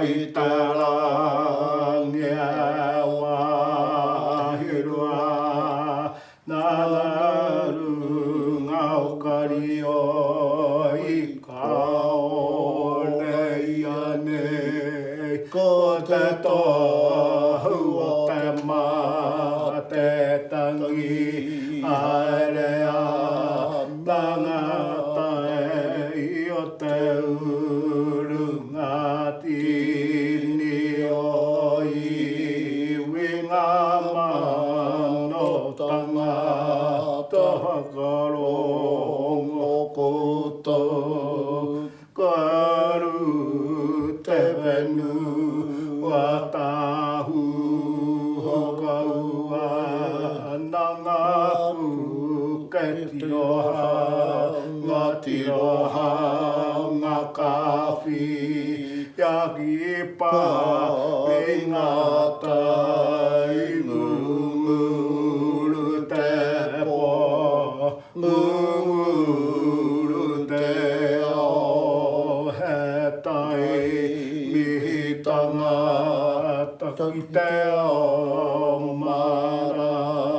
いたらんやわひるわななるがおかりよいかおれやねこてとふおてまてたぎあれやながたえよてうるがてにおいウィがまのたがたはかろうことかるてべぬわたふほかうわながくけてろはがてろはがかふやぎぱみがたいぐむるてぽむるておへたいみたがたきておまら